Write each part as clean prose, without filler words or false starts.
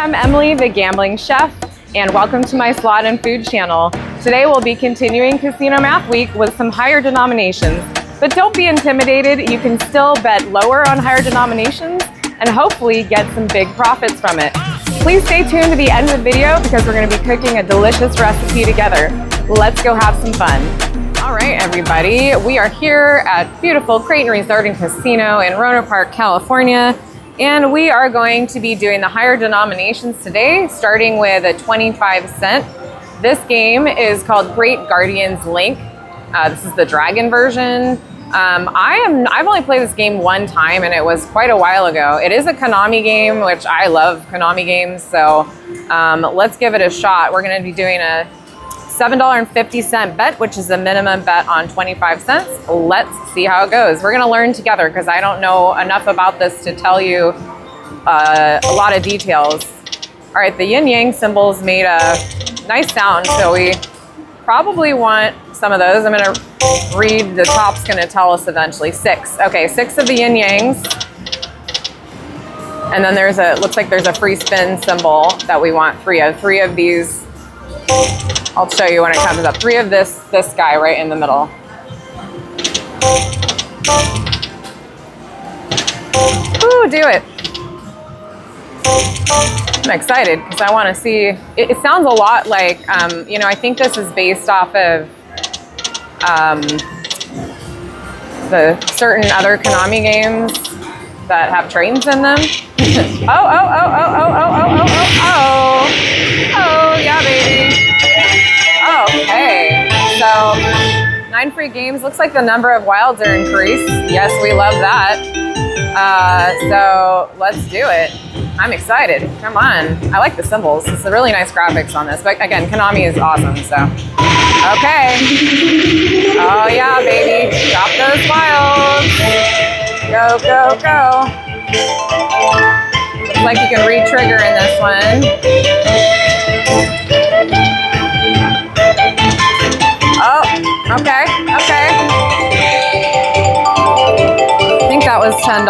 I'm Emily, the Gambling Chef, and welcome to my Slot and Food channel. Today we'll be continuing Casino Math Week with some higher denominations. But don't be intimidated, you can still bet lower on higher denominations and hopefully get some big profits from it. Please stay tuned to the end of the video because we're going to be cooking a delicious recipe together. Let's go have some fun. All right, everybody, we are here at beautiful Creighton Resort and Casino in Rohnert Park, California. And we are going to be doing the higher denominations today, starting with a 25-cent. This game is called Great Guardians Link. This is the Dragon version. I've only played this game one time, and it was quite a while ago. It is a Konami game, which I love Konami games, so let's give it a shot. We're going to be doing a $7.50 bet, which is the minimum bet on 25 cents. Let's see how it goes. We're going to learn together because I don't know enough about this to tell you a lot of details. All right, the yin yang symbols made a nice sound, so we probably want some of those. I'm going to read, the top's going to tell us eventually. 6. Okay, 6 of the yin yangs. And then looks like there's a free spin symbol that we want 3 of. 3 of these. I'll show you when it comes up. 3 of this guy right in the middle. Ooh, do it. I'm excited because I want to see. It sounds a lot like, I think this is based off of the certain other Konami games that have trains in them. Oh, yeah, baby. Okay, so 9 free games. Looks like the number of wilds are increased. Yes, we love that. So let's do it. I'm excited. Come on. I like the symbols. It's a really nice graphics on this. But again, Konami is awesome, so. Okay. Oh yeah, baby. Drop those wilds. Go, go, go. Looks like you can re-trigger in this one. Oh, okay. I think that was $10.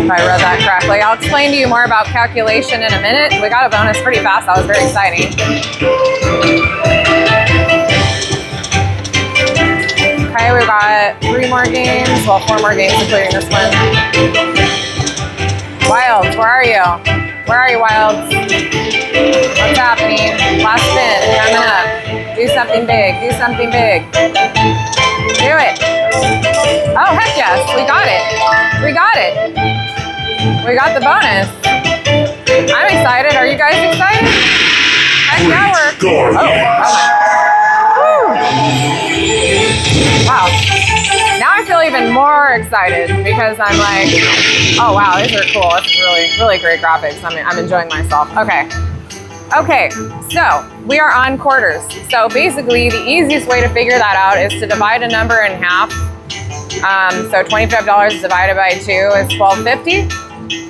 If I read that correctly. I'll explain to you more about calculation in a minute. We got a bonus pretty fast. That was very exciting. Okay, we've got 3 more games. Well, 4 more games including this one. Wilds, where are you? Where are you, Wilds? What's happening? Last spin, coming up. Do something big, do something big. Do it. Oh, heck yes, we got it. We got it. We got the bonus. I'm excited. Are you guys excited? Heck yeah, we're. Oh wow. Now I feel even more excited because I'm like, oh wow, these are cool. This is really, really great graphics. I'm enjoying myself. Okay, so we are on quarters. So basically, the easiest way to figure that out is to divide a number in half. So $25 divided by 2 is $12.50.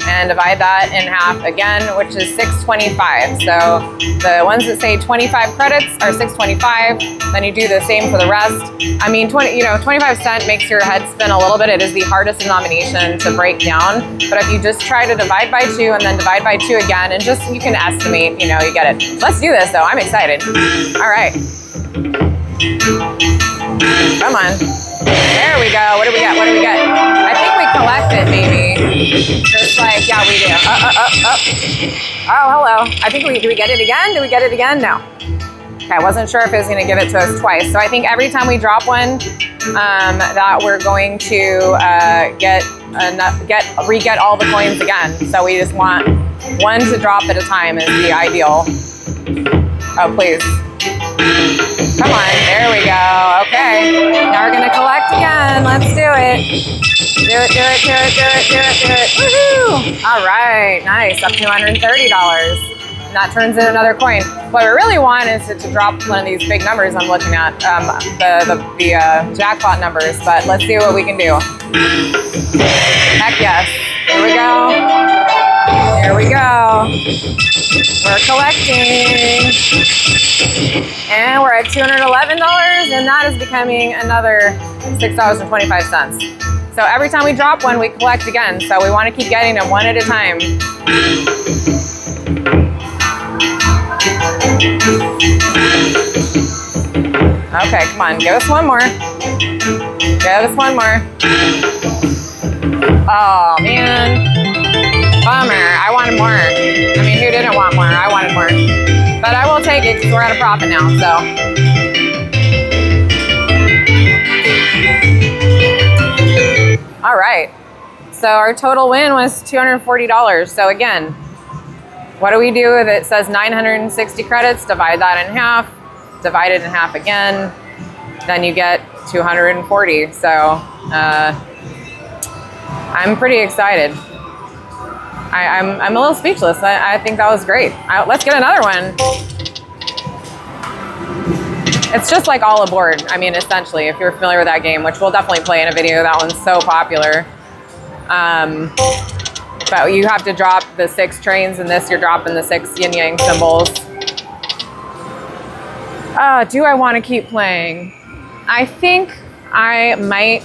And divide that in half again, which is $6.25. So the ones that say 25 credits are $6.25. Then you do the same for the rest. I mean, 25 cent makes your head spin a little bit. It is the hardest denomination to break down. But if you just try to divide by 2 and then divide by 2 again, and just you can estimate, you get it. Let's do this though. I'm excited. All right. Come on. There we go. What do we get? What do we get? I think we collect it, maybe. Just like, yeah, we do. Oh, hello. I think do we get it again? Do we get it again? No. Okay, I wasn't sure if it was going to give it to us twice. So I think every time we drop one, that we're going to re-get all the coins again. So we just want one to drop at a time is the ideal. Oh, please. Come on, there we go. Okay, now we're gonna collect again. Let's do it. Do it. Woohoo! All right, nice, up to $130. And that turns in another coin. What we really want is to drop one of these big numbers I'm looking at, the jackpot numbers, but let's see what we can do. Heck yes, here we go. Here we go. We're collecting. And we're at $211, and that is becoming another $6.25. So every time we drop one, we collect again. So we want to keep getting them one at a time. Okay, come on, give us one more. Give us one more. Oh man, bummer. I wanted more. I mean, who didn't want more? I wanted more. But I will take it because we're at a profit now, so. All right, so our total win was $240. So again, what do we do if it says 960 credits? Divide that in half, divide it in half again, then you get 240. So I'm pretty excited. I'm a little speechless. I think that was great. Let's get another one. It's just like All Aboard. I mean, essentially, if you're familiar with that game, which we'll definitely play in a video. That one's so popular. But you have to drop the 6 trains. In this, you're dropping the 6 yin yang symbols. Do I want to keep playing? I think I might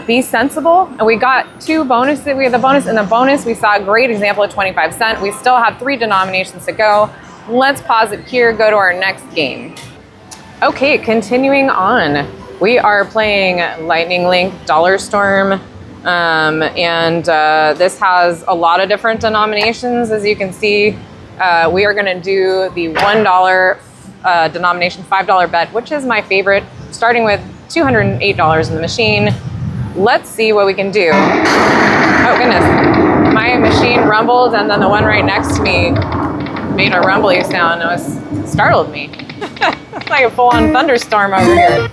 be sensible. And we got 2 bonuses. We had the bonus. In the bonus, we saw a great example of 25 cent. We still have 3 denominations to go. Let's pause it here, go to our next game. Okay, continuing on. We are playing Lightning Link Dollar Storm. This has a lot of different denominations. As you can see, we are gonna do the $1 denomination $5 bet, which is my favorite, starting with $208 in the machine. Let's see what we can do. Oh goodness, my machine rumbled and then the one right next to me made a rumbly sound. It startled me. It's like a full-on thunderstorm over here.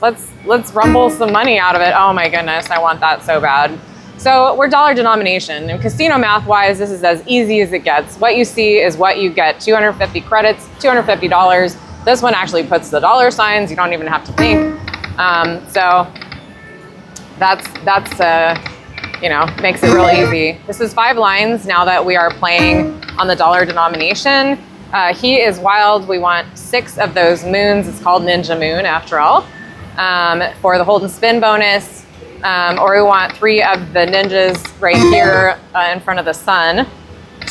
Let's rumble some money out of it. Oh my goodness, I want that so bad. So we're dollar denomination, and casino math-wise, this is as easy as it gets. What you see is what you get. 250 credits, $250. This one actually puts the dollar signs. You don't even have to think. So that's makes it real easy. This is 5 lines now that we are playing on the dollar denomination. He is wild. We want 6 of those moons. It's called Ninja Moon after all. For the hold and spin bonus, or we want 3 of the ninjas right here in front of the sun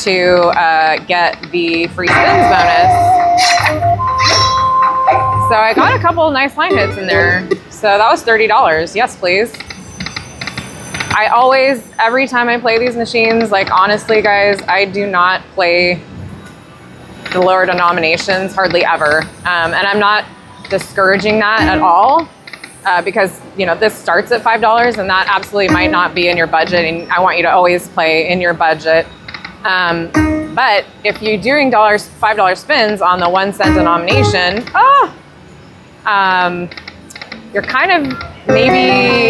to get the free spins bonus. So I got a couple nice line hits in there. So that was $30. Yes, please. I always, every time I play these machines, like honestly guys, I do not play the lower denominations hardly ever. And I'm not discouraging that at all, because this starts at $5 and that absolutely might not be in your budget, and I want you to always play in your budget. But if you're doing $5 spins on the 1 cent denomination, you're kind of maybe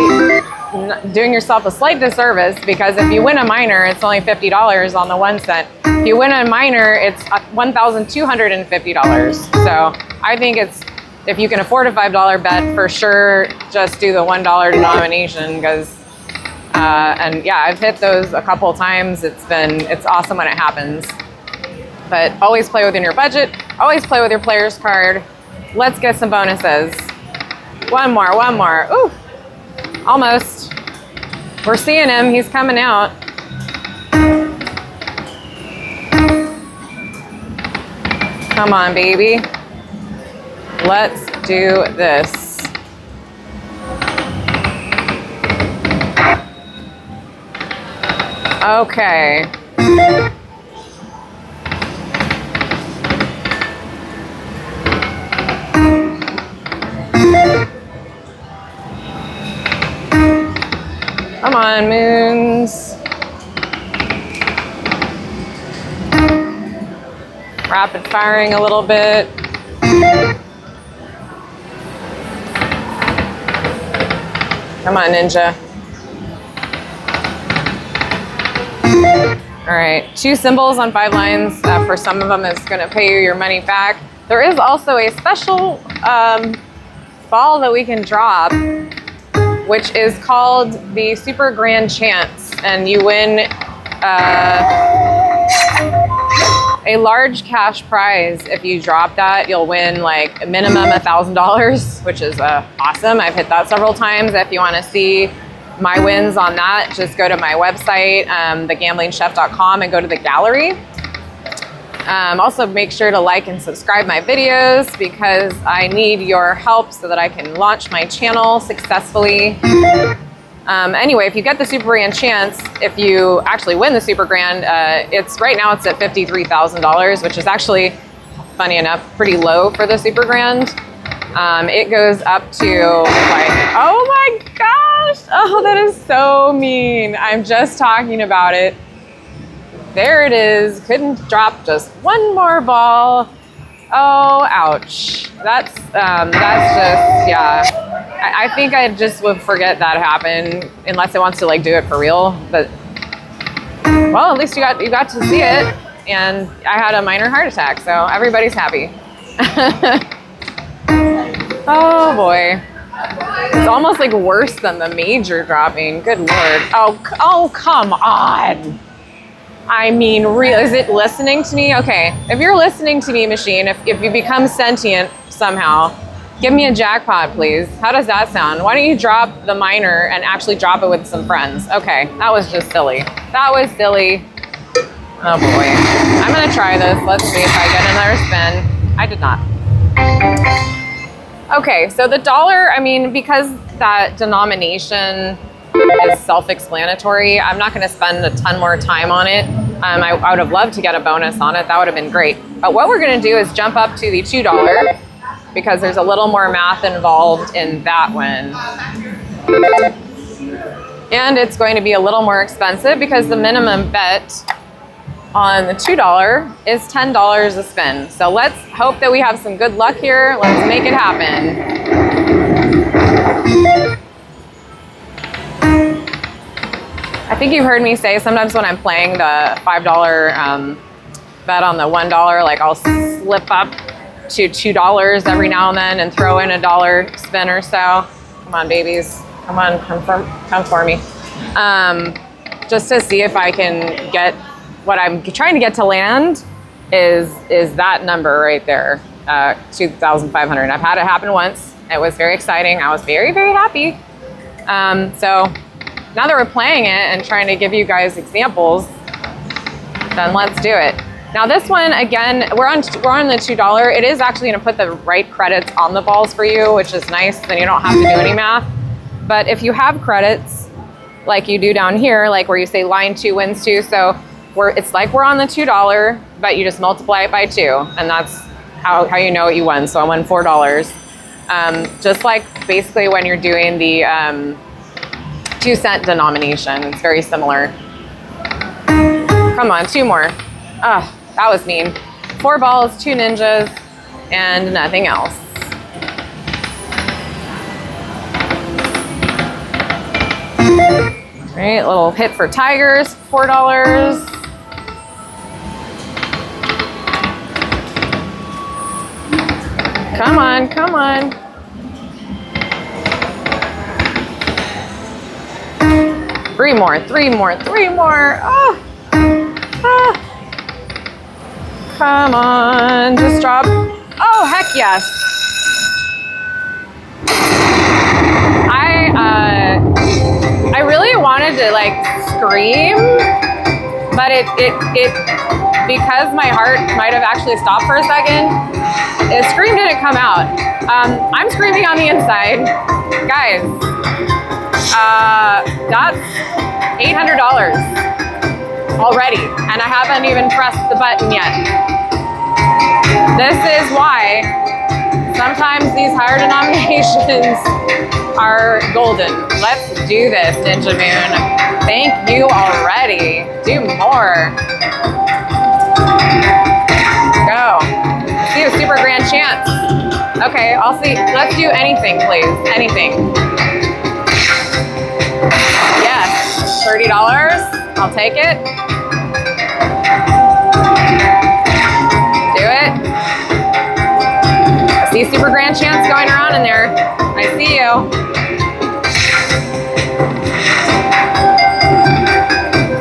doing yourself a slight disservice, because if you win a minor, it's only $50 on the 1 cent. If you win a minor, it's $1,250. So I think if you can afford a $5 bet, for sure, just do the $1 denomination, because, and yeah, I've hit those a couple of times. It's awesome when it happens. But always play within your budget. Always play with your player's card. Let's get some bonuses. One more. Ooh, almost. We're seeing him. He's coming out. Come on, baby. Let's do this. Okay. Come on, moons. Rapid firing a little bit. Come on, Ninja. All right, 2 symbols on 5 lines. For some of them, it's gonna pay you your money back. There is also a special ball that we can drop, which is called the Super Grand Chance, and you win a large cash prize. If you drop that, you'll win like a minimum $1,000, which is awesome. I've hit that several times. If you want to see my wins on that, just go to my website, thegamblingchef.com, and go to the gallery. Also, make sure to like and subscribe my videos because I need your help so that I can launch my channel successfully. Anyway, if you get the Super Grand chance, if you actually win the Super Grand, right now it's at $53,000, which is actually, funny enough, pretty low for the Super Grand. It goes up to like, oh my gosh, oh, that is so mean. I'm just talking about it. There it is. Couldn't drop just one more ball. Oh, ouch. That's just, yeah. I think I just would forget that happened unless it wants to like do it for real. But well, at least you got to see it, and I had a minor heart attack, so everybody's happy. Oh boy. It's almost like worse than the major dropping. Good Lord. Oh, come on. I mean, is it listening to me? Okay, if you're listening to me, machine, if you become sentient somehow, give me a jackpot, please. How does that sound? Why don't you drop the minor and actually drop it with some friends? Okay, that was just silly. That was silly. Oh boy. I'm gonna try this. Let's see if I get another spin. I did not. Okay, so the dollar, I mean, because that denomination is self-explanatory, I'm not going to spend a ton more time on it. I would have loved to get a bonus on it. That would have been great. But what we're going to do is jump up to the $2 because there's a little more math involved in that one. And it's going to be a little more expensive because the minimum bet on the $2 is $10 a spin. So let's hope that we have some good luck here. Let's make it happen. I think you've heard me say sometimes when I'm playing the $5 bet on the $1, like I'll slip up to $2 every now and then and throw in a dollar spin or so. Come on, babies. Come on, come for me. Just to see if I can get what I'm trying to get to land is that number right there, 2,500. I've had it happen once. It was very exciting. I was very, very happy. So now that we're playing it and trying to give you guys examples, then let's do it. Now this one, again, we're on the $2. It is actually going to put the right credits on the balls for you, which is nice. Then you don't have to do any math. But if you have credits, like you do down here, like where you say line 2 wins 2, so it's like we're on the $2, but you just multiply it by 2, and that's how you know what you won. So I won $4. Just like basically when you're doing the 2-cent denomination, it's very similar. Come on, 2 more. Ah, that was mean. 4 balls, 2 ninjas, and nothing else. All right, little hit for Tigers, $4. Come on, come on. Three more. Oh. Ah. Come on, just drop. Oh, heck yes. I really wanted to like scream, but it because my heart might have actually stopped for a second, the scream didn't come out. I'm screaming on the inside. Guys, that's $800 already, and I haven't even pressed the button yet. This is why sometimes these higher denominations are golden. Let's do this, Ninja Moon. Thank you already. Do more. Go. Let's do a Super Grand chance. Okay, I'll see. Let's do anything, please. Anything. Yes, $30. I'll take it. Do it. I see Super Grand chance going around in there. I see you.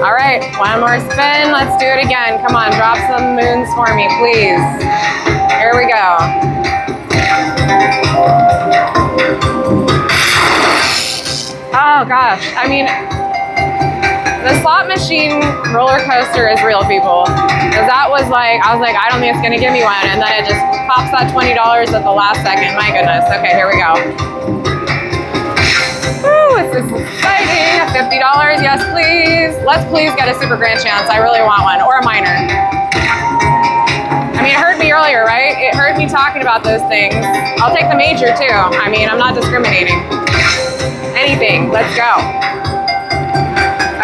All right, one more spin. Let's do it again. Come on, drop some moons for me, please. Here we go. Oh gosh, I mean, the slot machine roller coaster is real, people. Because that was like, I was like, I don't think it's gonna give me one. And then it just pops that $20 at the last second. My goodness. Okay, here we go. Woo, this is exciting. $50, yes please. Let's please get a super grand chance. I really want one, or a minor. I mean, it heard me earlier, right? It heard me talking about those things. I'll take the major too. I mean, I'm not discriminating. Anything, let's go.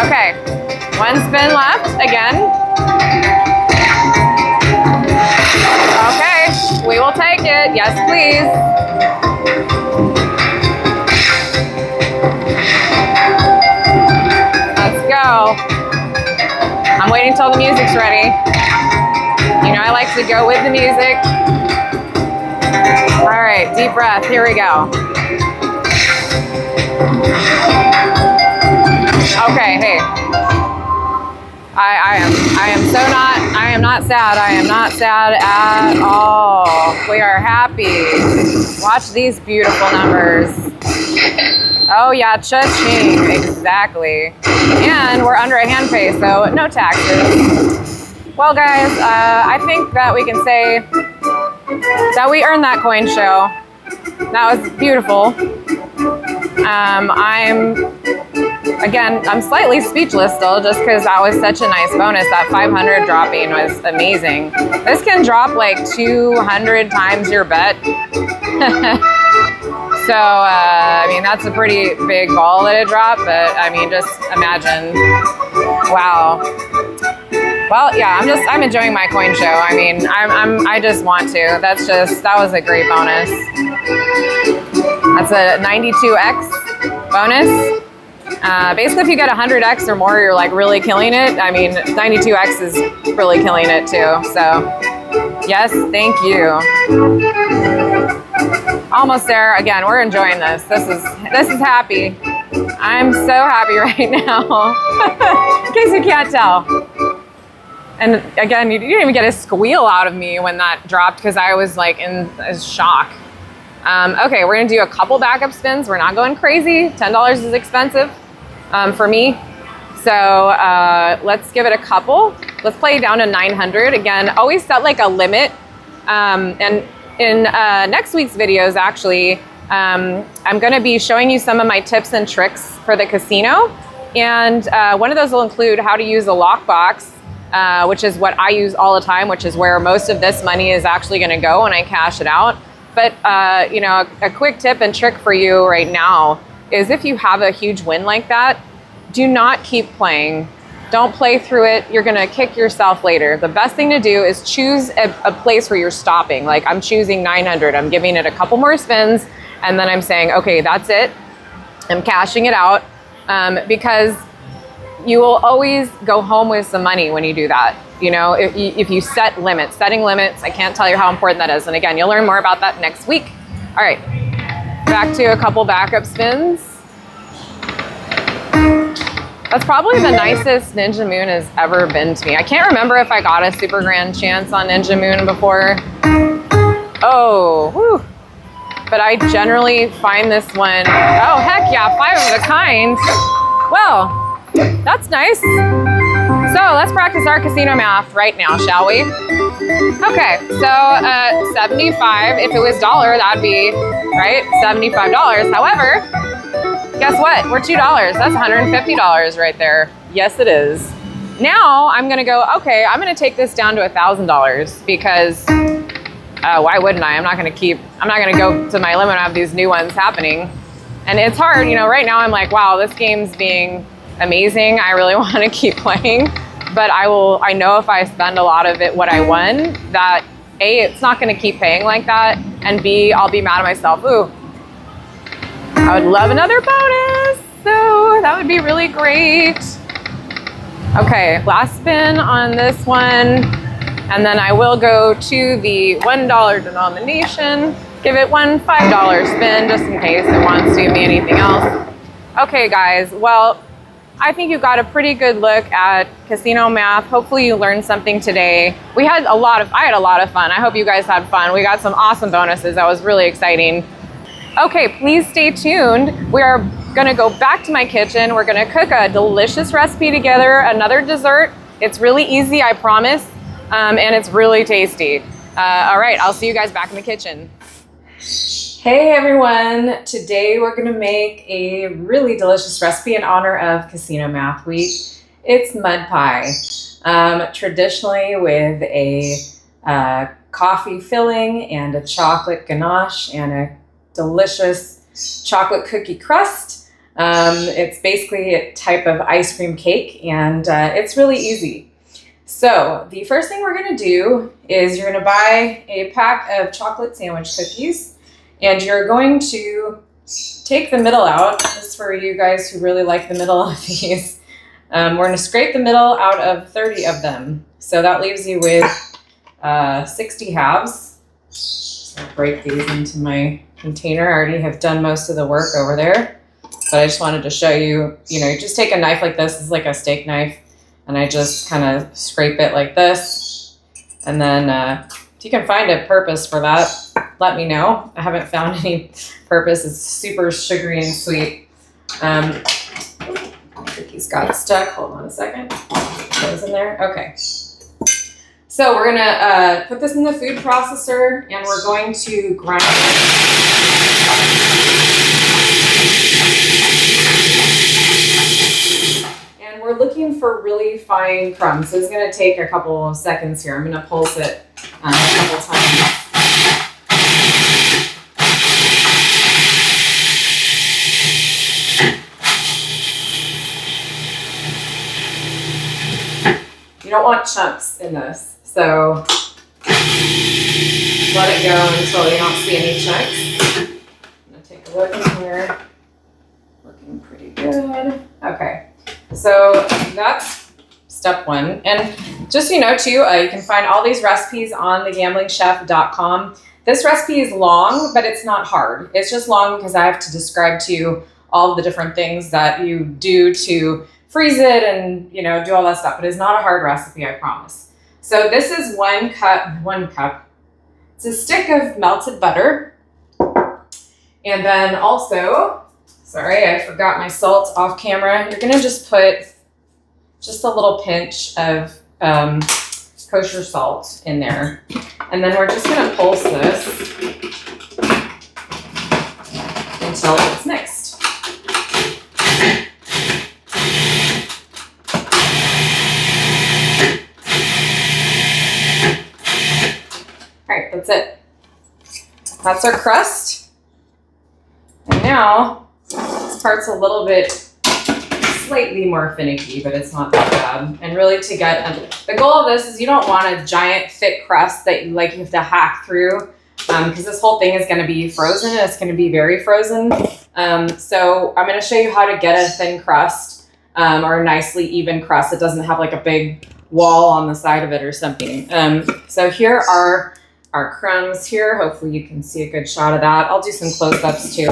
Okay, one spin left again. Okay, we will take it. Yes, please. Let's go. I'm waiting till the music's ready. You know I like to go with the music. All right, deep breath, here we go. Okay, hey. I am not sad. I am not sad at all. We are happy. Watch these beautiful numbers. Oh yeah, cha-ching, exactly. And we're under a hand pay, so no taxes. Well guys, I think that we can say that we earned that coin show. That was beautiful. I'm slightly speechless still, just because that was such a nice bonus. That 500 dropping was amazing. This can drop like 200 times your bet. So, I mean, that's a pretty big ball that it dropped, but I mean, just imagine. Wow. Well, yeah, I'm enjoying my coin show. I mean, I just want to. That was a great bonus. That's a 92x bonus. Basically, if you get 100x or more, you're like really killing it. I mean, 92x is really killing it too. So, yes, thank you. Almost there. Again, we're enjoying this. This is happy. I'm so happy right now. In case you can't tell. And again, you didn't even get a squeal out of me when that dropped because I was like in shock. Okay, we're gonna do a couple backup spins. We're not going crazy. $10 is expensive for me. So let's give it a couple. Let's play down to 900. Again, always set like a limit. And in next week's videos, actually, I'm gonna be showing you some of my tips and tricks for the casino. And one of those will include how to use a lockbox, which is what I use all the time, which is where most of this money is actually gonna go when I cash it out. But you know, a quick tip and trick for you right now is if you have a huge win like that, do not keep playing. Don't play through it. You're gonna kick yourself later. The best thing to do is choose a place where you're stopping. Like I'm choosing 900. I'm giving it a couple more spins, and then I'm saying, okay, that's it. I'm cashing it out because you will always go home with some money when you do that. You know, if you set limits, setting limits, I can't tell you how important that is. And again, you'll learn more about that next week. All right, back to a couple backup spins. That's probably the nicest Ninja Moon has ever been to me. I can't remember if I got a super grand chance on Ninja Moon before. Oh, whew. But I generally find this one, oh heck yeah, 5 of a kind. Well, that's nice. So let's practice our casino math right now, shall we? Okay, so 75, if it was dollar, that'd be, right, $75. However, guess what? We're $2. That's $150 right there. Yes, it is. Now I'm gonna go, okay, I'm gonna take this down to $1,000 because why wouldn't I? I'm not gonna go to my limit and have these new ones happening. And it's hard, you know, right now I'm like, wow, this game's being amazing. I really want to keep playing, but I know if I spend a lot of it, what I won, that A, it's not going to keep paying like that, and B, I'll be mad at myself. Ooh, I would love another bonus. So that would be really great. Okay, last spin on this one, and then I will go to the $1 denomination, give it one $5 spin just in case it wants to give me anything else. Okay guys, well, I think you got a pretty good look at casino math. Hopefully you learned something today. I had a lot of fun. I hope you guys had fun. We got some awesome bonuses. That was really exciting. Okay, please stay tuned. We are Gonna go back to my kitchen. We're gonna cook a delicious recipe together, another dessert. It's really easy, I promise, and it's really tasty. All right, I'll see you guys back in the kitchen. Hey everyone, today we're gonna make a really delicious recipe in honor of Casino Math Week. It's mud pie, traditionally with a coffee filling and a chocolate ganache and a delicious chocolate cookie crust. It's basically a type of ice cream cake, and it's really easy. So the first thing we're gonna do is you're gonna buy a pack of chocolate sandwich cookies, and you're going to take the middle out. This is for you guys who really like the middle of these. We're gonna scrape the middle out of 30 of them. So that leaves you with 60 halves. So I'll break these into my container. I already have done most of the work over there, but I just wanted to show you, you just take a knife like this. It's like a steak knife, and I just kind of scrape it like this. And then if you can find a purpose for that, let me know. I haven't found any purpose. It's super sugary and sweet. Cookies got stuck. Hold on a second. Those in there. Okay. So we're gonna put this in the food processor, and we're going to grind it. And we're looking for really fine crumbs. So it's gonna take a couple of seconds here. I'm gonna pulse it a couple times. You don't want chunks in this, so let it go until you don't see any chunks. I'm gonna take a look in here. Looking pretty good. Okay, so that's step one. And just so you know too, you can find all these recipes on thegamblingchef.com. This recipe is long, but it's not hard. It's just long because I have to describe to you all the different things that you do to freeze it and do all that stuff. But it's not a hard recipe, I promise. So this is one cup. It's a stick of melted butter. And then also, sorry, I forgot my salt off camera. You're gonna just put just a little pinch of kosher salt in there. And then we're just gonna pulse this until it's mixed. All right, that's it. That's our crust. And now, this part's a little bit slightly more finicky, but it's not that bad. And really to get, the goal of this is you don't want a giant thick crust that you have to hack through, because this whole thing is gonna be frozen, and it's gonna be very frozen. So I'm gonna show you how to get a thin crust, or a nicely even crust that doesn't have like a big wall on the side of it or something. So here are our crumbs here. Hopefully you can see a good shot of that. I'll do some close-ups too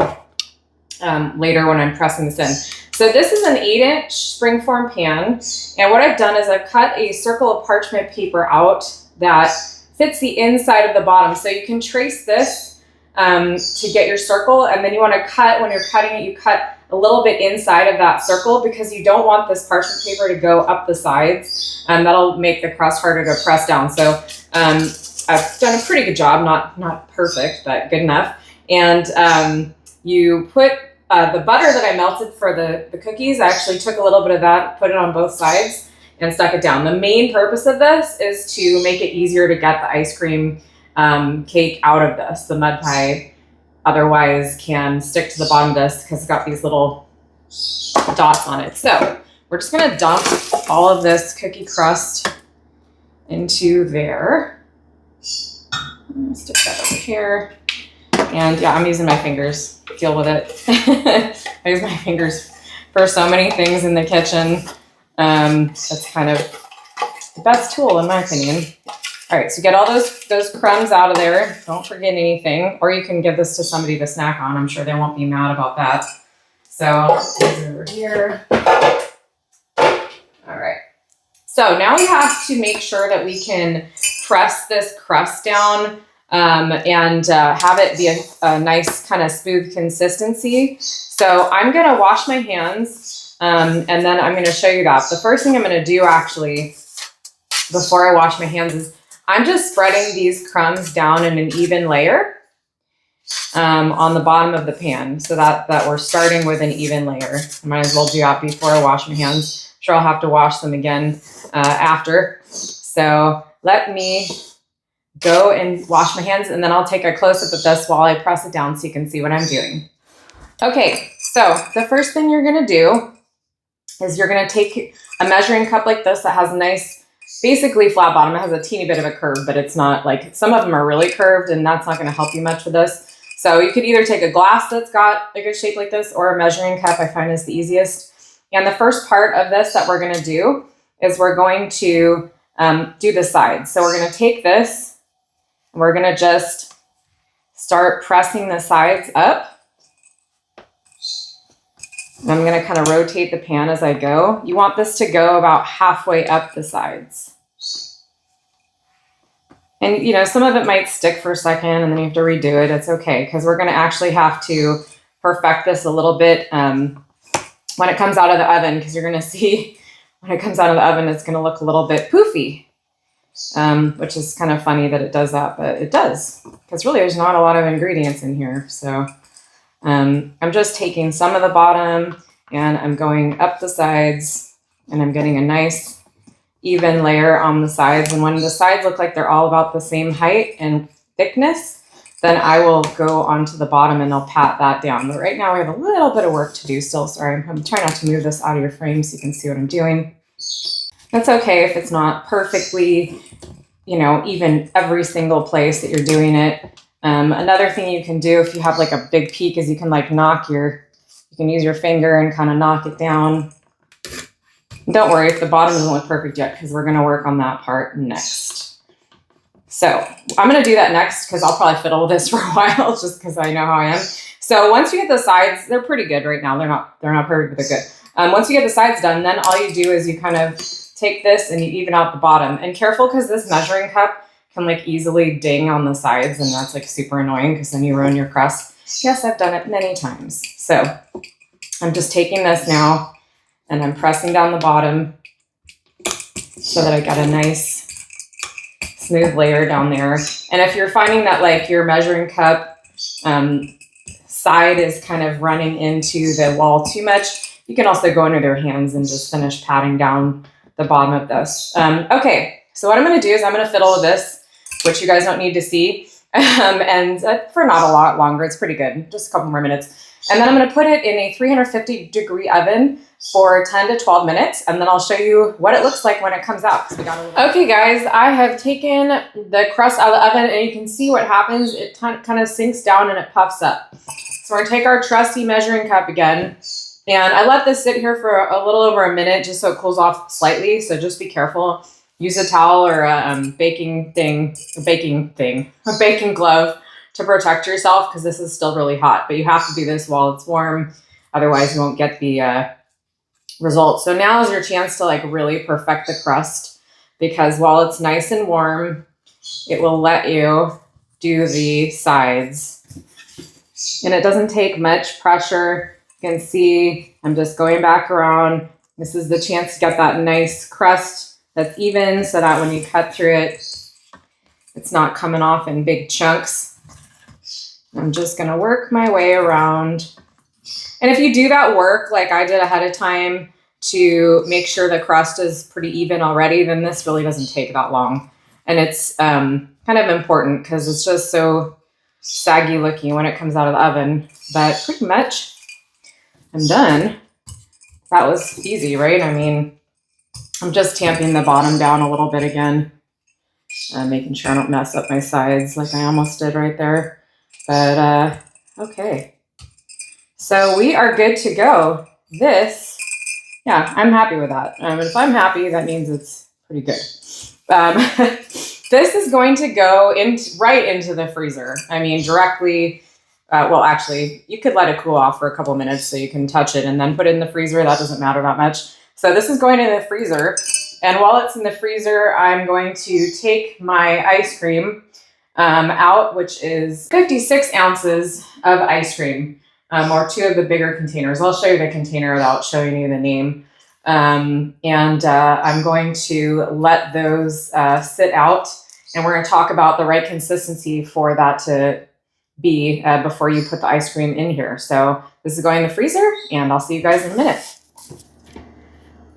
later when I'm pressing this in. So this is an 8-inch springform pan, and what I've done is I've cut a circle of parchment paper out that fits the inside of the bottom. So you can trace this to get your circle, and then you want to cut, when you're cutting it, you cut a little bit inside of that circle because you don't want this parchment paper to go up the sides, and that'll make the crust harder to press down. So I've done a pretty good job, not perfect, but good enough. And you put the butter that I melted for the cookies, I actually took a little bit of that, put it on both sides, and stuck it down. The main purpose of this is to make it easier to get the ice cream cake out of this. The mud pie otherwise can stick to the bottom of this because it's got these little dots on it. So we're just gonna dump all of this cookie crust into there. Stick that over here. And yeah, I'm using my fingers. Deal with it. I use my fingers for so many things in the kitchen. That's kind of the best tool in my opinion. All right, so get all those crumbs out of there. Don't forget anything. Or you can give this to somebody to snack on. I'm sure they won't be mad about that. So I'll put it over here. All right. So now we have to make sure that we can press this crust down and have it be a nice kind of smooth consistency. So I'm going to wash my hands, and then I'm going to show you that. The first thing I'm going to do actually before I wash my hands is I'm just spreading these crumbs down in an even layer on the bottom of the pan, so that we're starting with an even layer. I might as well do that before I wash my hands. I'm sure I'll have to wash them again after. So let me go and wash my hands, and then I'll take a close-up of this while I press it down so you can see what I'm doing. Okay, so the first thing you're gonna do is you're gonna take a measuring cup like this that has a nice, basically flat bottom. It has a teeny bit of a curve, but it's not like, some of them are really curved and that's not gonna help you much with this. So you could either take a glass that's got a good shape like this, or a measuring cup, I find is the easiest. And the first part of this that we're gonna do is we're going to do the sides. So we're gonna take this, and we're gonna just start pressing the sides up. And I'm gonna kind of rotate the pan as I go. You want this to go about halfway up the sides. And you know, some of it might stick for a second and then you have to redo it. It's okay, because we're gonna actually have to perfect this a little bit when it comes out of the oven, because you're gonna see when it comes out of the oven, it's gonna look a little bit poofy, which is kind of funny that it does that, but it does, because really there's not a lot of ingredients in here. So I'm just taking some of the bottom and I'm going up the sides, and I'm getting a nice even layer on the sides. And when the sides look like they're all about the same height and thickness, then I will go onto the bottom and I'll pat that down. But right now we have a little bit of work to do still. Sorry, I'm trying not to move this out of your frame so you can see what I'm doing. That's okay if it's not perfectly, you know, even every single place that you're doing it. Another thing you can do if you have like a big peak is you can like you can use your finger and kind of knock it down. Don't worry if the bottom doesn't look perfect yet, because we're going to work on that part next. So I'm going to do that next, because I'll probably fiddle with this for a while just because I know how I am. So once you get the sides, they're pretty good right now. They're not perfect, but they're good. Once you get the sides done, then all you do is you kind of take this and you even out the bottom. And careful, because this measuring cup can like easily ding on the sides, and that's like super annoying because then you ruin your crust. Yes, I've done it many times. So I'm just taking this now and I'm pressing down the bottom so that I got a nice smooth layer down there. And if you're finding that like your measuring cup side is kind of running into the wall too much, you can also go under their hands and just finish patting down the bottom of this. Okay, so what I'm gonna do is I'm gonna fiddle with this, which you guys don't need to see, and for not a lot longer. It's pretty good, just a couple more minutes. And then I'm gonna put it in a 350-degree oven for 10 to 12 minutes, and then I'll show you what it looks like when it comes out. Okay guys, I have taken the crust out of the oven, and you can see what happens. It kind of sinks down and it puffs up. So we're gonna take our trusty measuring cup again, and I let this sit here for a little over a minute just so it cools off slightly, so just be careful. Use a towel or a baking glove to protect yourself, because this is still really hot, but you have to do this while it's warm. Otherwise you won't get the result. So now is your chance to like really perfect the crust, because while it's nice and warm, it will let you do the sides. And it doesn't take much pressure. You can see I'm just going back around. This is the chance to get that nice crust that's even, so that when you cut through it, it's not coming off in big chunks. I'm just gonna work my way around. And if you do that work like I did ahead of time to make sure the crust is pretty even already, then this really doesn't take that long. And it's kind of important because it's just so saggy looking when it comes out of the oven. But pretty much I'm done. That was easy, right? I mean, I'm just tamping the bottom down a little bit again, making sure I don't mess up my sides like I almost did right there. But okay, so we are good to go. This, yeah, I'm happy with that. If I'm happy, that means it's pretty good. This is going to go right into the freezer. I mean, directly. Well, actually, you could let it cool off for a couple of minutes so you can touch it and then put it in the freezer. That doesn't matter that much. So this is going in the freezer. And while it's in the freezer, I'm going to take my ice cream. out, which is 56 ounces of ice cream, or 2 of the bigger containers. I'll show you the container without showing you the name. I'm going to let those sit out, and we're going to talk about the right consistency for that to be before you put the ice cream in here. So this is going in the freezer, and I'll see you guys in a minute.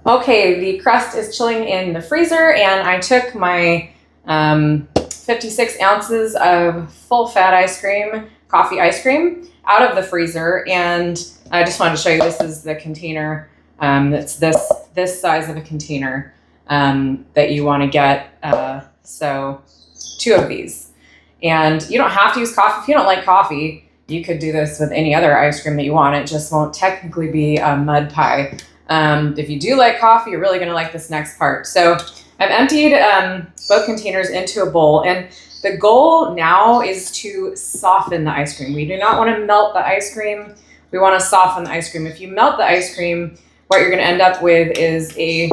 Okay, the crust is chilling in the freezer, and I took my 56 ounces of full fat ice cream, coffee ice cream, out of the freezer, and I just wanted to show you, this is the container. It's this size of a container that you want to get. So 2 of these. And you don't have to use coffee. If you don't like coffee, you could do this with any other ice cream that you want. It just won't technically be a mud pie. If you do like coffee, you're really going to like this next part. So I've emptied both containers into a bowl, and the goal now is to soften the ice cream. We do not want to melt the ice cream. We want to soften the ice cream. If you melt the ice cream, what you're going to end up with is a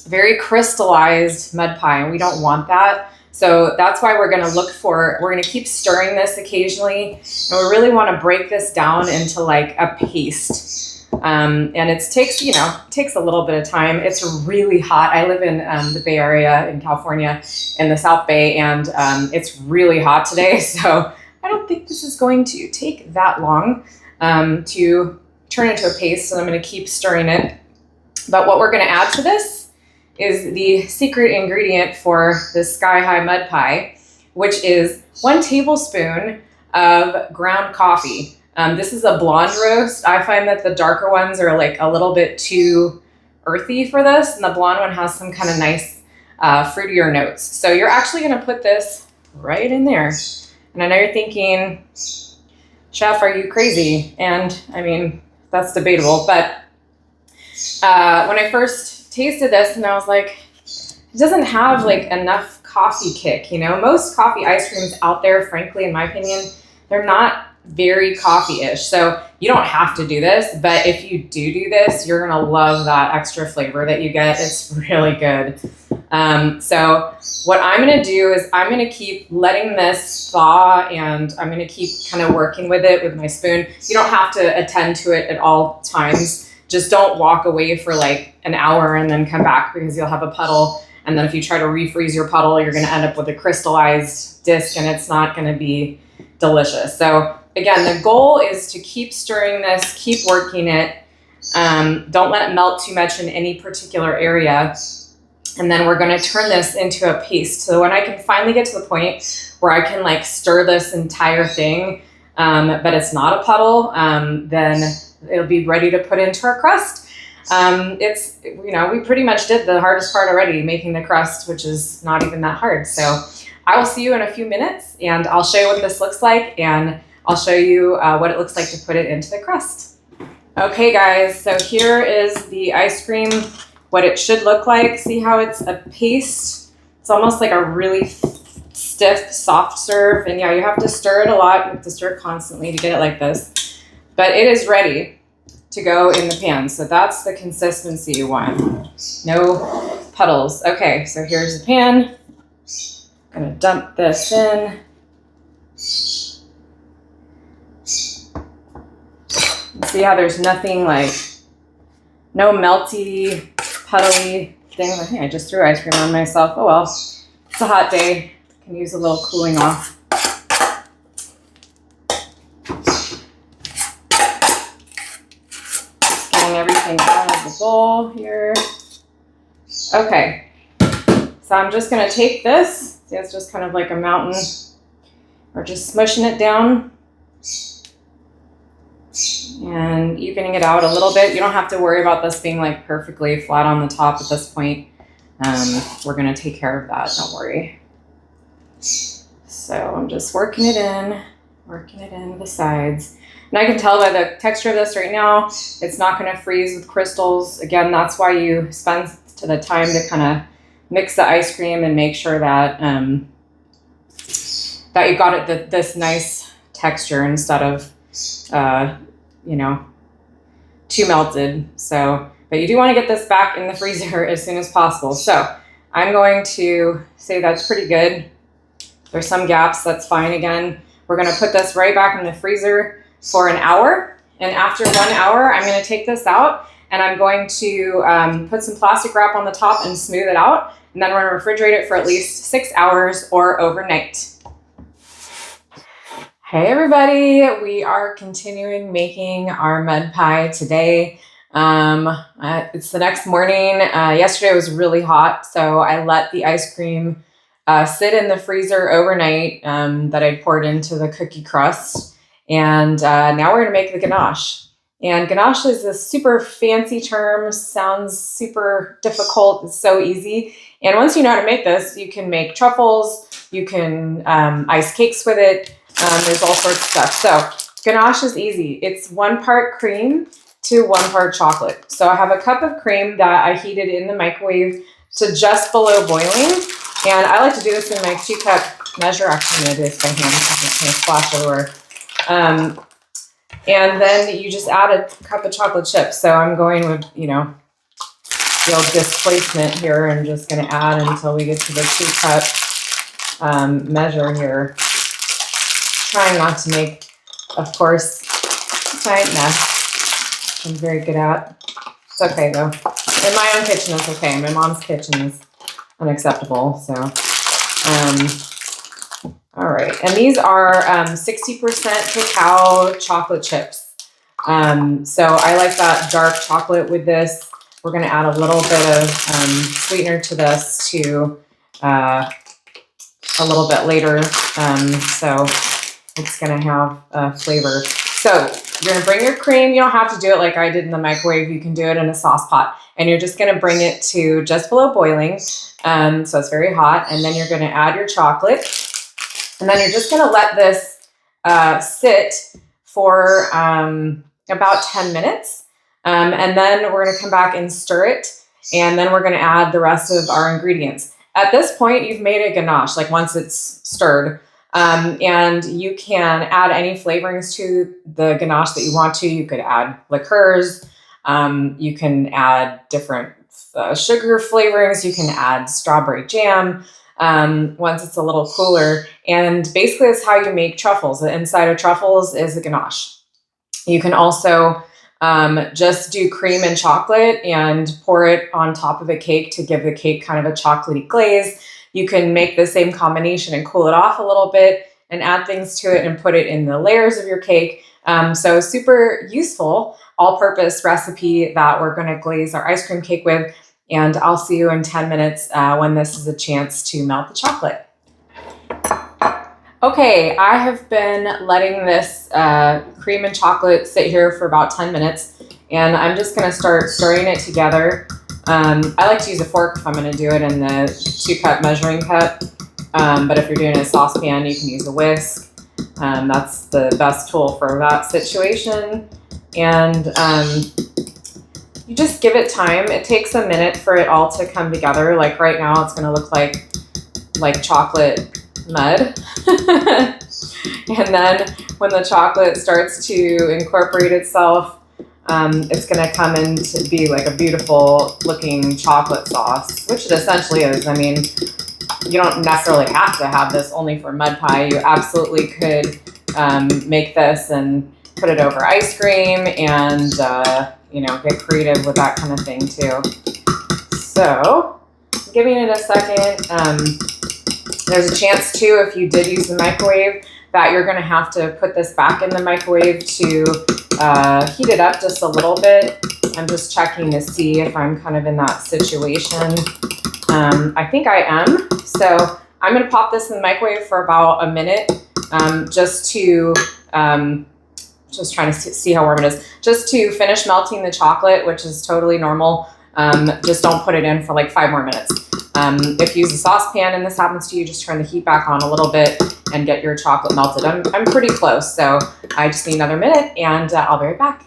very crystallized mud pie, and we don't want that. So that's why we're going to keep stirring this occasionally, and we really want to break this down into like a paste. And it takes a little bit of time. It's really hot. I live in the Bay Area in California, in the South Bay, and it's really hot today. So I don't think this is going to take that long to turn into a paste. So I'm going to keep stirring it. But what we're going to add to this is the secret ingredient for this Sky High Mud Pie, which is 1 tablespoon of ground coffee. This is a blonde roast. I find that the darker ones are like a little bit too earthy for this, and the blonde one has some kind of nice fruitier notes. So you're actually going to put this right in there. And I know you're thinking, Chef, are you crazy? And I mean, that's debatable, but when I first tasted this, and I was like, it doesn't have like enough coffee kick. Most coffee ice creams out there, frankly, in my opinion, they're not very coffee-ish. So you don't have to do this, but if you do this, you're gonna love that extra flavor that you get. It's really good. So what I'm gonna do is I'm gonna keep letting this thaw, and I'm gonna keep kind of working with it with my spoon. You don't have to attend to it at all times. Just don't walk away for like an hour and then come back, because you'll have a puddle. And then if you try to refreeze your puddle, you're going to end up with a crystallized disc, and it's not going to be delicious. So again, the goal is to keep stirring this, keep working it. Don't let it melt too much in any particular area. And then we're going to turn this into a paste. So when I can finally get to the point where I can like stir this entire thing, but it's not a puddle, then it'll be ready to put into our crust. We pretty much did the hardest part already, making the crust, which is not even that hard. So I will see you in a few minutes, and I'll show you what this looks like, and I'll show you what it looks like to put it into the crust. Okay guys, so here is the ice cream, what it should look like. See how it's a paste? It's almost like a really stiff, soft serve. And yeah, you have to stir it a lot. You have to stir it constantly to get it like this. But it is ready to go in the pan. So that's the consistency you want. No puddles. Okay, so here's the pan. I'm gonna dump this in. See how there's nothing like, no melty, puddly things. I think I just threw ice cream on myself. Oh well, it's a hot day. Can use a little cooling off. Everything out of the bowl here. Okay, so I'm just going to take this. See, it's just kind of like a mountain. We're just smushing it down and evening it out a little bit. You don't have to worry about this being like perfectly flat on the top at this point. We're going to take care of that. Don't worry. So I'm just working it in the sides. And I can tell by the texture of this right now, it's not going to freeze with crystals. Again, that's why you spend the time to kind of mix the ice cream and make sure that that you got it this nice texture instead of, too melted. So, but you do want to get this back in the freezer as soon as possible. So I'm going to say that's pretty good. There's some gaps, that's fine. Again, we're gonna put this right back in the freezer for an hour. And after 1 hour, I'm gonna take this out and I'm going to put some plastic wrap on the top and smooth it out. And then we're gonna refrigerate it for at least 6 hours or overnight. Hey everybody, we are continuing making our mud pie today. It's the next morning. Yesterday was really hot, so I let the ice cream sit in the freezer overnight that I poured into the cookie crust. And now we're gonna make the ganache. And ganache is a super fancy term, sounds super difficult, it's so easy. And once you know how to make this, you can make truffles, you can ice cakes with it. There's all sorts of stuff. So ganache is easy. It's 1 part cream to 1 part chocolate. So I have a cup of cream that I heated in the microwave to just below boiling. And I like to do this in my 2-cup measure. Actually, I'm going to do this by hand because it's going to splash everywhere. And then you just add a cup of chocolate chips. So I'm going with, the old displacement here. I'm just going to add until we get to the 2-cup measure here. Trying not to make, of course, a giant mess. I'm very good at. It's okay though. In my own kitchen, it's okay. My mom's kitchen is unacceptable. So, all right. And these are 60% cacao chocolate chips. So I like that dark chocolate with this. We're going to add a little bit of sweetener to this to a little bit later. So it's going to have flavor. So you're going to bring your cream. You don't have to do it like I did in the microwave. You can do it in a sauce pot. And you're just going to bring it to just below boiling. So it's very hot. And then you're going to add your chocolate. And then you're just going to let this sit for about 10 minutes. And then we're going to come back and stir it. And then we're going to add the rest of our ingredients. At this point, you've made a ganache, like once it's stirred. And you can add any flavorings to the ganache that you want to. You could add liqueurs. You can add different sugar flavorings. You can add strawberry jam once it's a little cooler. And basically, that's how you make truffles. The inside of truffles is a ganache. You can also just do cream and chocolate and pour it on top of a cake to give the cake kind of a chocolatey glaze. You can make the same combination and cool it off a little bit and add things to it and put it in the layers of your cake. So super useful, all-purpose recipe that we're going to glaze our ice cream cake with. And I'll see you in 10 minutes when this is a chance to melt the chocolate. Okay, I have been letting this cream and chocolate sit here for about 10 minutes. And I'm just going to start stirring it together. I like to use a fork if I'm going to do it in the 2-cup measuring cup. But if you're doing a saucepan, you can use a whisk. That's the best tool for that situation. And you just give it time. It takes a minute for it all to come together. Like right now, it's going to look like chocolate mud. And then when the chocolate starts to incorporate itself, it's going to come in to be like a beautiful looking chocolate sauce, which it essentially is. I mean, you don't necessarily have to have this only for mud pie. You absolutely could make this and put it over ice cream and, get creative with that kind of thing too. So giving it a second. There's a chance too, if you did use the microwave, that you're going to have to put this back in the microwave to heat it up just a little bit. I'm just checking to see if I'm kind of in that situation. I think I am. So I'm going to pop this in the microwave for about a minute, just trying to see how warm it is, just to finish melting the chocolate, which is totally normal. Just don't put it in for like 5 more minutes. If you use a saucepan and this happens to you, just turn the heat back on a little bit and get your chocolate melted. I'm pretty close, so I just need another minute and I'll be right back.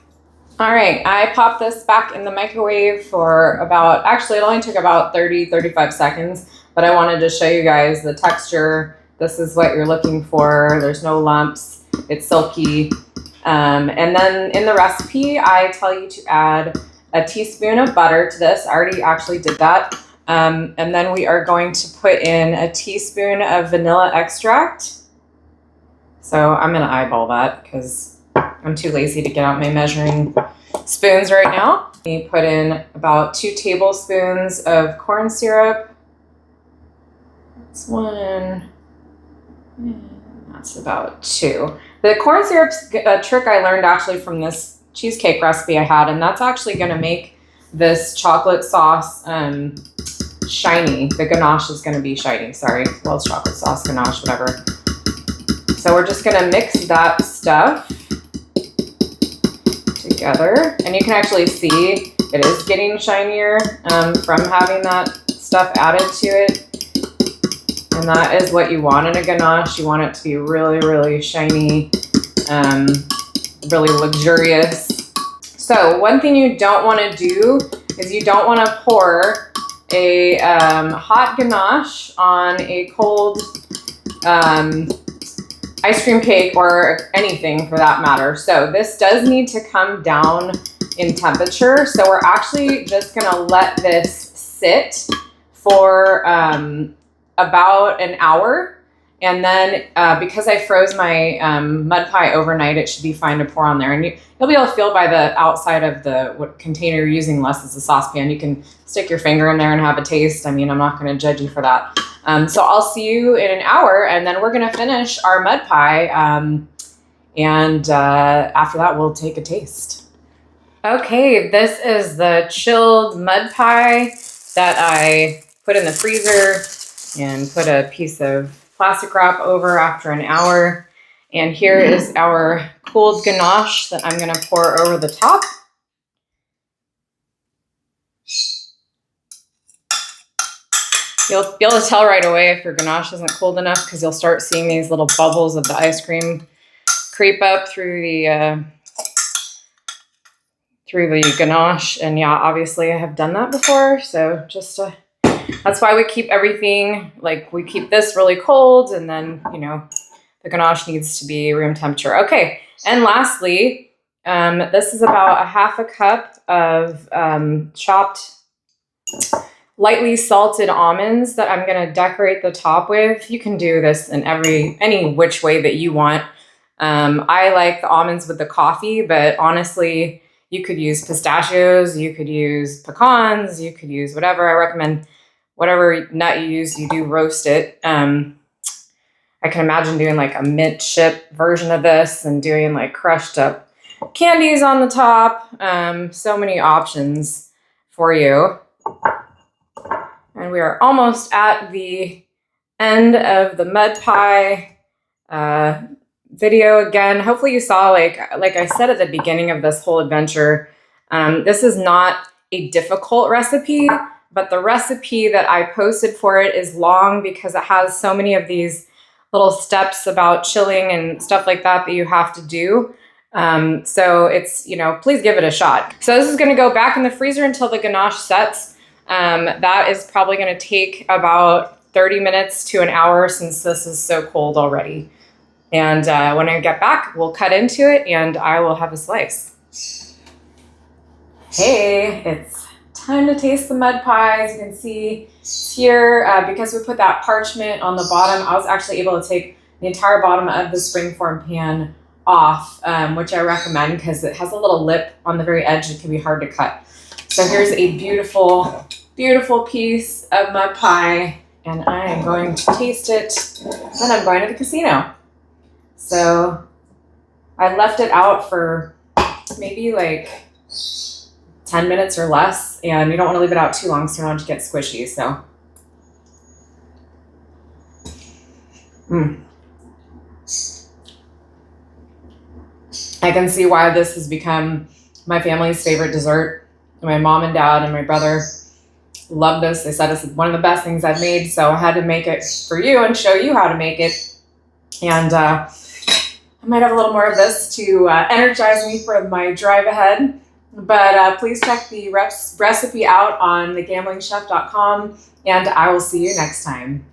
All right, I popped this back in the microwave for actually it only took about 30-35 seconds, but I wanted to show you guys the texture. This is what you're looking for. There's no lumps, it's silky. And then in the recipe, I tell you to add a teaspoon of butter to this. I already actually did that. And then we are going to put in a teaspoon of vanilla extract. So I'm gonna eyeball that because I'm too lazy to get out my measuring spoons right now. We put in about 2 tablespoons of corn syrup. That's 1, and that's about 2. The corn syrup's a trick I learned actually from this cheesecake recipe I had, and that's actually gonna make this chocolate sauce shiny. The ganache is gonna be shiny, sorry. Well, it's chocolate sauce, ganache, whatever. So we're just gonna mix that stuff together. And you can actually see it is getting shinier from having that stuff added to it. And that is what you want in a ganache. You want it to be really, really shiny, really luxurious. So one thing you don't want to do is you don't want to pour a hot ganache on a cold ice cream cake or anything for that matter. So this does need to come down in temperature. So we're actually just gonna let this sit for about an hour. And then because I froze my mud pie overnight, it should be fine to pour on there. And you'll be able to feel by the outside of the what container you're using, unless it's a saucepan. You can stick your finger in there and have a taste. I mean, I'm not gonna judge you for that. So I'll see you in an hour, and then we're gonna finish our mud pie. And after that, we'll take a taste. Okay, this is the chilled mud pie that I put in the freezer and put a piece of plastic wrap over after an hour. And here is our cooled ganache that I'm gonna pour over the top. You'll be able to tell right away if your ganache isn't cold enough because you'll start seeing these little bubbles of the ice cream creep up through the ganache. And yeah, obviously I have done that before. So just that's why we keep everything, like we keep this really cold, and then, you know, the ganache needs to be room temperature. Okay, and lastly, this is about a half a cup of chopped lightly salted almonds that I'm gonna decorate the top with. You can do this in any which way that you want. I like the almonds with the coffee, but honestly, you could use pistachios, you could use pecans, you could use whatever. I recommend whatever nut you use, you do roast it. I can imagine doing like a mint chip version of this and doing like crushed up candies on the top. So many options for you. And we are almost at the end of the mud pie video again. Hopefully you saw, like I said at the beginning of this whole adventure, this is not a difficult recipe, but the recipe that I posted for it is long because it has so many of these little steps about chilling and stuff like that that you have to do. So it's, you know, please give it a shot. So this is gonna go back in the freezer until the ganache sets. That is probably gonna take about 30 minutes to an hour since this is so cold already. And when I get back, we'll cut into it and I will have a slice. Hey, it's time to taste the mud pie. As you can see here, because we put that parchment on the bottom, I was actually able to take the entire bottom of the springform pan off, which I recommend because it has a little lip on the very edge. It can be hard to cut. So here's a beautiful, beautiful piece of mud pie, and I am going to taste it. Then I'm going to the casino. So I left it out for maybe like 10 minutes or less, and you don't want to leave it out too long so you don't have to get squishy. So I can see why this has become my family's favorite dessert. My mom and dad and my brother love this. They said it's one of the best things I've made, so I had to make it for you and show you how to make it. And I might have a little more of this to energize me for my drive ahead. But please check the recipe out on thegamblingchef.com, and I will see you next time.